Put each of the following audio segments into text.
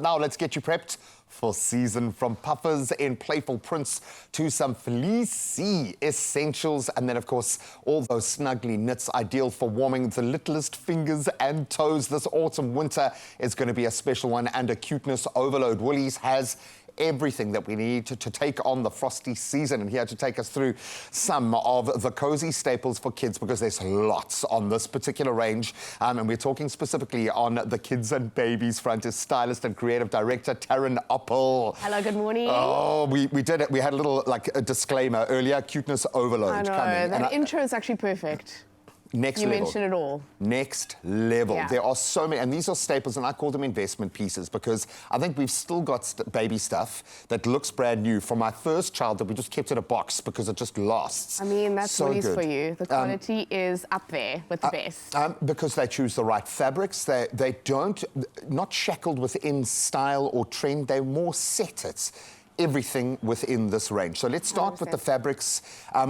now let's get you prepped for season. From puffers in playful prints to some fleecy essentials. And then, of course, all those snuggly knits ideal for warming the littlest fingers and toes. This autumn winter is going to be a special one and a cuteness overload. Woolies has everything that we need to take on the frosty season. And here to take us through some of the cozy staples for kids, because there's lots on this particular range. And we're talking specifically on the kids and babies front, is stylist and creative director Taryn Oppel. Hello, good morning. Oh, we did it. We had a little, like, a disclaimer earlier, cuteness overload. I know, coming. that intro is actually perfect. Next level. You mentioned it all. Next level. Yeah. There are so many, and these are staples, and I call them investment pieces, because I think we've still got baby stuff that looks brand new from my first child that we just kept in a box because it just lasts. I mean, that's so Woolies good. for you. The quality is up there with the best. Because they choose the right fabrics. They don't, not shackled within style or trend, they more set it. Everything within this range. So let's start 100%. with the fabrics,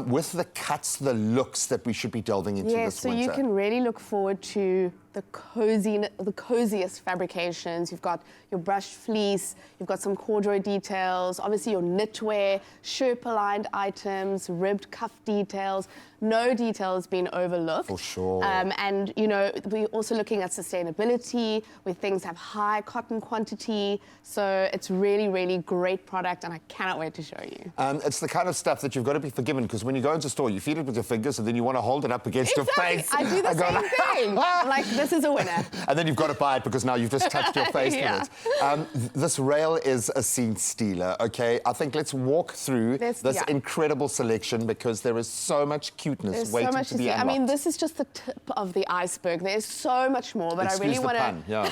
with the cuts, the looks that we should be delving into this winter. Yes, so you can really look forward to the coziest fabrications. You've got your brushed fleece, you've got some corduroy details, obviously your knitwear, Sherpa-lined items, ribbed cuff details. No detail has been overlooked. For sure. And, you know, we're also looking at sustainability, where things have high cotton quantity. So it's really, really great product, and I cannot wait to show you. It's the kind of stuff that you've got to be forgiven, because when you go into store, you feel it with your fingers, and then you want to hold it up against your face. I do the same thing. Like, this is a winner. And then you've got to buy it because now you've just touched your face Yeah. with it. This rail is a scene stealer, okay? I think let's walk through this incredible selection, because there is so much cuteness waiting to be unlocked. I mean, this is just the tip of the iceberg. There's so much more, but Excuse the pun, yeah.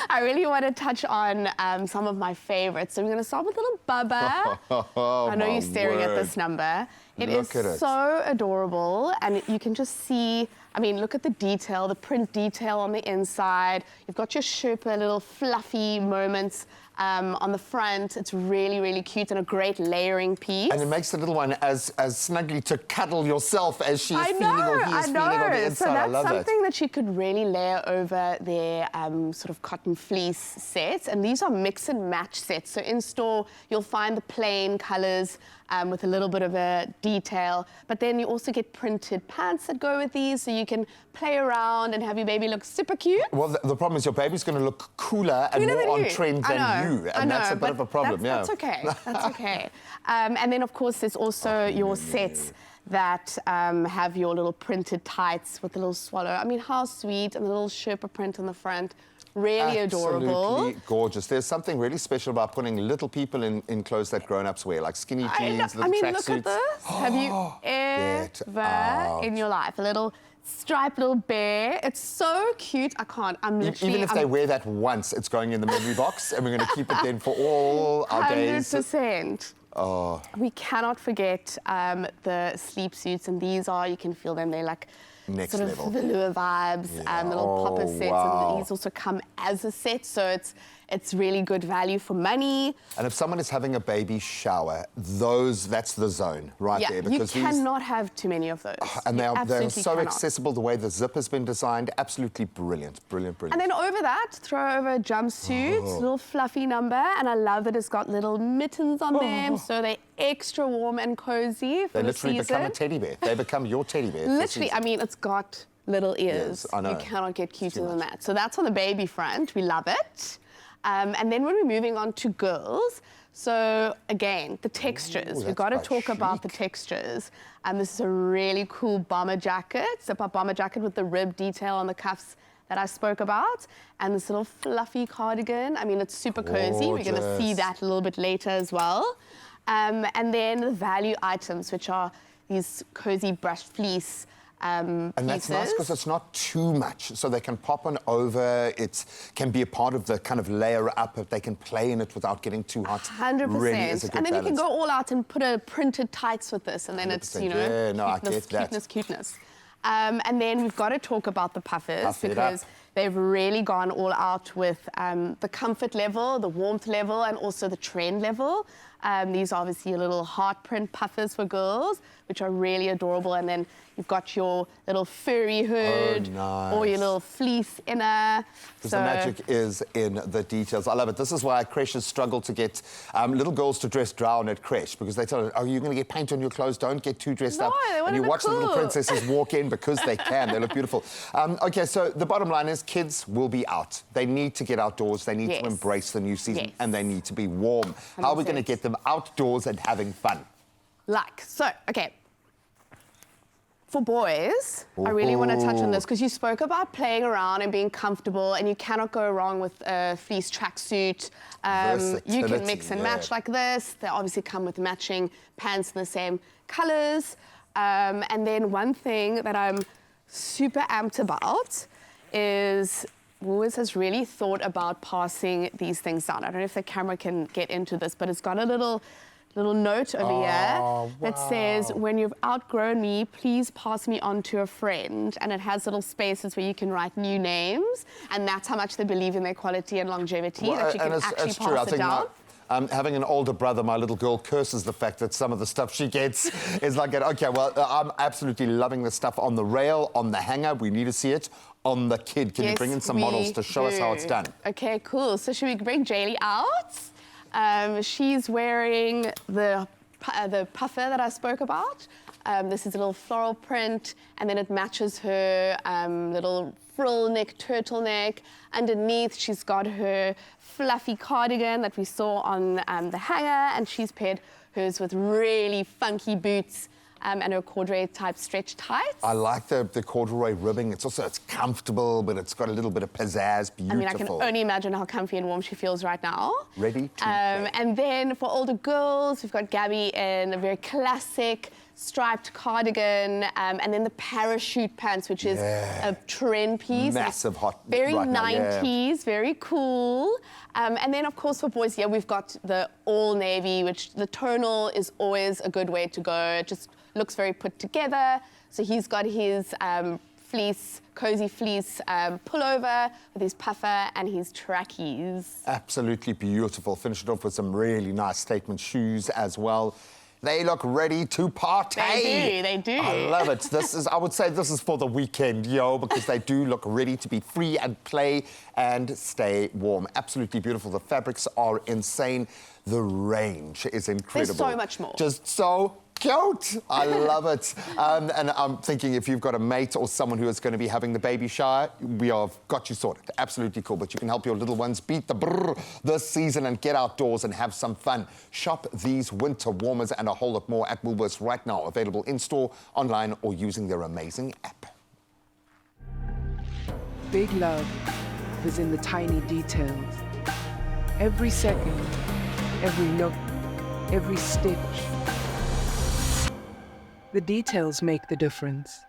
I really want to touch on some of my favorites. So we're going to start with little Bubba. Oh, I know you're staring at this number. It is so adorable, and you can just see, I mean, look at the detail, the print detail on the inside. You've got your Sherpa little fluffy moments on the front. It's really, really cute and a great layering piece. And it makes the little one as snuggly to cuddle yourself as she is feeling or he is feeling on the inside. So that's I love something that you could really layer over their sort of cotton fleece sets. And these are mix and match sets. So in store, you'll find the plain colors with a little bit of a detail. But then you also get printed pants that go with these, so you can play around and have your baby look super cute. Well, the problem is your baby's going to look cooler and more on trend than you. And that's a bit of a problem, That's okay. That's okay. And then, of course, there's also your sets that have your little printed tights with a little swallow. I mean, how sweet, and the little Sherpa print on the front. Really adorable. Absolutely gorgeous. There's something really special about putting little people in clothes that grown-ups wear, like skinny jeans, little tracksuits. Look at this. Have you ever in your life a little striped little bear? It's so cute. I can't. I'm literally... Even if they wear that once, it's going in the memory box, and we're going to keep it then for all our days. 100%. Oh. We cannot forget the sleep suits, and these are, you can feel them, they're like next sort level. of velour vibes, the little popper sets, and these also come as a set, so it's really good value for money. And if someone is having a baby shower, that's the zone right there. Because you cannot have too many of those. And they're so accessible, the way the zip has been designed, absolutely brilliant, brilliant, brilliant. And then over that, throw over a jumpsuit, little fluffy number, and I love that it's got little mittens on them, so they're extra warm and cozy for the season. They literally become a teddy bear. They become your teddy bear. Literally, I mean, it's got little ears. Yes, I know. You cannot get cuter than that. So that's on the baby front. We love it. And then when we're moving on to girls, so again, the textures. We've got to talk about the textures. And this is a really cool bomber jacket, zip-up bomber jacket with the rib detail on the cuffs that I spoke about. And this little fluffy cardigan. I mean, it's super cozy. We're going to see that a little bit later as well. And then the value items, which are these cozy brushed fleece and pieces. that's nice because it's not too much, so they can pop on over. It can be a part of the kind of layer up. They can play in it without getting too hot. 100%. Really is a good and then balance. You can go all out and put a printed tights with this, and then it's, you know, cuteness. And then we've got to talk about the puffers, because they've really gone all out with the comfort level, the warmth level, and also the trend level. These are obviously your little heart print puffers for girls, which are really adorable. And then you've got your little furry hood or your little fleece inner. Because the magic is in the details. I love it. This is why creches struggle to get little girls to dress down at creche, because they tell them, oh, you're going to get paint on your clothes, don't get too dressed up. They want and you to look watch the little cool. princesses walk in because they can. They look beautiful. Okay, so the bottom line is kids will be out. They need to get outdoors. They need to embrace the new season, and they need to be warm. 100%. How are we going to get them outdoors and having fun? Okay. For boys, I really want to touch on this because you spoke about playing around and being comfortable, and you cannot go wrong with a fleece tracksuit. You can mix and match like this. They obviously come with matching pants in the same colors. And then one thing that I'm super amped about is Woolworths has really thought about passing these things down. I don't know if the camera can get into this, but it's got a little note over here that says, when you've outgrown me, please pass me on to a friend. And it has little spaces where you can write new names. And that's how much they believe in their quality and longevity, that you can actually pass it down. Having an older brother, my little girl curses the fact that some of the stuff she gets is like, okay, well, I'm absolutely loving the stuff on the rail, on the hanger. We need to see it. On the kid. Can you bring in some models to show us how it's done? Okay, cool. So should we bring Jaylee out? She's wearing the puffer that I spoke about. This is a little floral print, and then it matches her little frill neck turtleneck. Underneath, she's got her fluffy cardigan that we saw on the hanger, and she's paired hers with really funky boots and her corduroy type stretch tights. I like the corduroy ribbing. It's comfortable, but it's got a little bit of pizzazz. Beautiful. I mean, I can only imagine how comfy and warm she feels right now. Ready to play. And then for older girls, we've got Gabby in a very classic striped cardigan, and then the parachute pants, which is a trend piece. Massive hot. Very right 90s, very cool. And then, of course, for boys, we've got the all navy, which the tonal is always a good way to go. It just looks very put together. So he's got his cozy fleece pullover with his puffer and his trackies. Absolutely beautiful. Finish it off with some really nice statement shoes as well. They look ready to party. They do. I love it. I would say this is for the weekend, because they do look ready to be free and play and stay warm. Absolutely beautiful. The fabrics are insane. The range is incredible. There's so much more. Just so cute. I love it. And I'm thinking if you've got a mate or someone who is going to be having the baby shower, we have got you sorted. Absolutely cool. But you can help your little ones beat the brrr this season and get outdoors and have some fun. Shop these winter warmers and a whole lot more at Woolworths right now. Available in-store, online, or using their amazing app. Big love is in the tiny details. Every second, every nook, every stitch. The details make the difference.